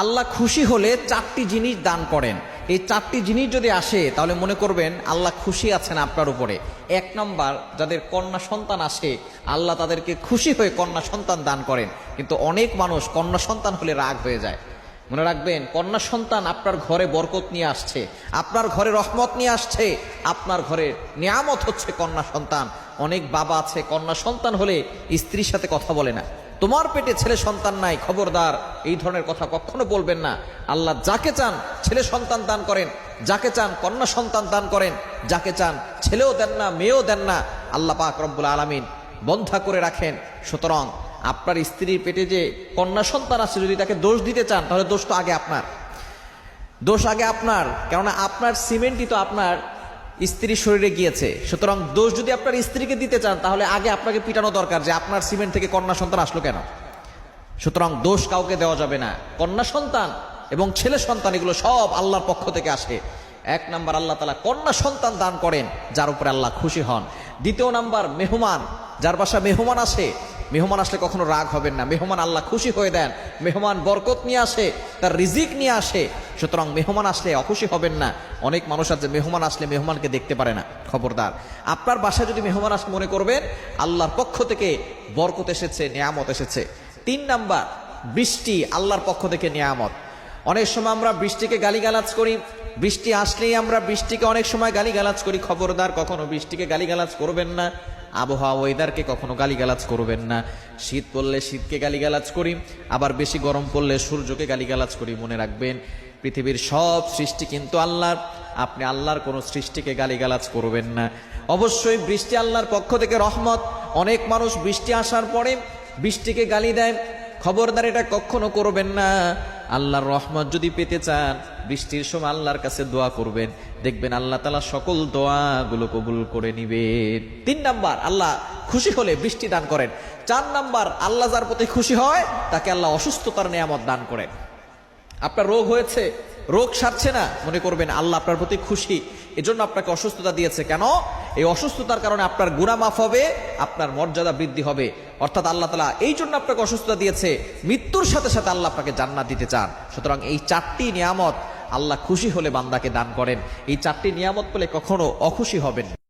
আল্লাহ খুশি হলে চারটি জিনিস দান করেন। এই চারটি জিনিস যদি আসে তাহলে মনে করবেন আল্লাহ খুশি আছেন আপনার উপরে। এক নম্বর, যাদের কন্যা সন্তান আসে আল্লাহ তাদেরকে খুশি হয়ে কন্যা সন্তান দান করেন। কিন্তু অনেক মানুষ কন্যা সন্তান হলে রাগ হয়ে যায়। মনে রাখবেন, কন্যা সন্তান আপনার ঘরে বরকত নিয়ে আসছে, আপনার ঘরে রহমত নিয়ে আসছে, আপনার ঘরে নিয়ামত হচ্ছে কন্যা সন্তান। অনেক বাবা আছে কন্যা সন্তান হলে স্ত্রীর সাথে কথা বলে না। তোমার পেটে ছেলে সন্তান নাই, খবরদার এই ধরনের কথা কখনো বলবেন না। আল্লাহ যাকে চান ছেলে সন্তান দান করেন, যাকে চান কন্যা সন্তান দান করেন, যাকে চান ছেলেও দেন না মেয়েও দেন না। আল্লাহ পাক রব্বুল আলামিন বন্ধা করে রাখেন। সুতরাং আপনার স্ত্রীর পেটে যে কন্যা সন্তান আছে, যদি তাকে দোষ দিতে চান তাহলে দোষ তো আগে আপনার, দোষ আগে আপনার। কেননা আপনার সিমেন্টই তো আপনার স্ত্রীর শরীরে গিয়েছে। সুতরাং দোষ যদি আপনার স্ত্রীকে দিতে চান তাহলে আগে আপনাকে পিটানো দরকার যে আপনার সিমেন্ট থেকে কন্যা সন্তান আসলো কেন। সুতরাং দোষ কাউকে দেওয়া যাবে না। কন্যা সন্তান এবং ছেলে সন্তান এগুলো সব আল্লাহর পক্ষ থেকে আসে। এক নাম্বার, আল্লাহ তাআলা কন্যা সন্তান দান করেন যার উপরে আল্লাহ খুশি হন। দ্বিতীয় নাম্বার, মেহমান, যার বাসা মেহমান আসে, মেহমান আসলে কখনো রাগ হবেন না। মেহমান আল্লাহ খুশি হয়ে দেন। মেহমান বরকত নিয়ে আসে, তার রিজিক নিয়ে আসে। সুতরাং মেহমান আসলে অখুশি হবেন না। অনেক মানুষ আছে মেহমান আসলে মেহমানকে দেখতে পারে না। খবরদার, আপনার বাসায় যদি মেহমান আসে মনে করবেন আল্লাহর পক্ষ থেকে বরকত এসেছে, নিয়ামত এসেছে। তিন নাম্বার, বৃষ্টি আল্লাহর পক্ষ থেকে নিয়ামত। অনেক সময় আমরা বৃষ্টিকে গালিগালাজ করি, বৃষ্টি আসলেই আমরা বৃষ্টিকে অনেক সময় গালিগালাজ করি। খবরদার, কখনো বৃষ্টিকে গালিগালাজ করবেন না। আবহাওয়া ওয়েদারকে কখনো গালিগালাজ করবেন না। শীত পড়লে শীতকে গালিগালাজ করি, আবার বেশি গরম পড়লে সূর্যকে গালিগালাজ করি। মনে রাখবেন, পৃথিবীর সব সৃষ্টি কিন্তু আল্লাহর। আপনি আল্লাহর কোনো সৃষ্টিকে গালিগালাজ করবেন না। অবশ্যই বৃষ্টি আল্লাহর পক্ষ থেকে রহমত। অনেক মানুষ বৃষ্টি আসার পরে বৃষ্টিকে গালি দেয়। খবরদার, এটা কখনো করবেন না। আল্লাহর রহমত যদি পেতে চান বৃষ্টির সময় আল্লাহর কাছে দোয়া করবেন, দেখবেন আল্লাহ তাআলা সকল দোয়াগুলো কবুল করে নিবেন। তিন নাম্বার, আল্লাহ খুশি হলে বৃষ্টি দান করেন। চার নাম্বার, আল্লাহ যার প্রতি খুশি হয় তাকে আল্লাহ অসুস্থতার নিয়ামত দান করেন। আপনার রোগ হয়েছে, রোগ সারছে না, মনে করবেন আল্লাহ আপনার প্রতি খুশি, এজন্য আপনাকে অসুস্থতা দিয়েছে। কেন? এই অসুস্থতার কারণে আপনার গুনাহ মাফ হবে, আপনার মর্যাদা বৃদ্ধি হবে। অর্থাৎ আল্লাহ তাআলা এই জন্য আপনাকে অসুস্থতা দিয়েছে, মৃত্যুর সাথে সাথে আল্লাহ আপনাকে জান্নাত দিতে চান। সুতরাং এই চারটি নিয়ামত আল্লাহ খুশি হলে বান্দাকে দান করেন। এই চারটি নিয়ামত পেলে কখনো অখুশি হবেন না।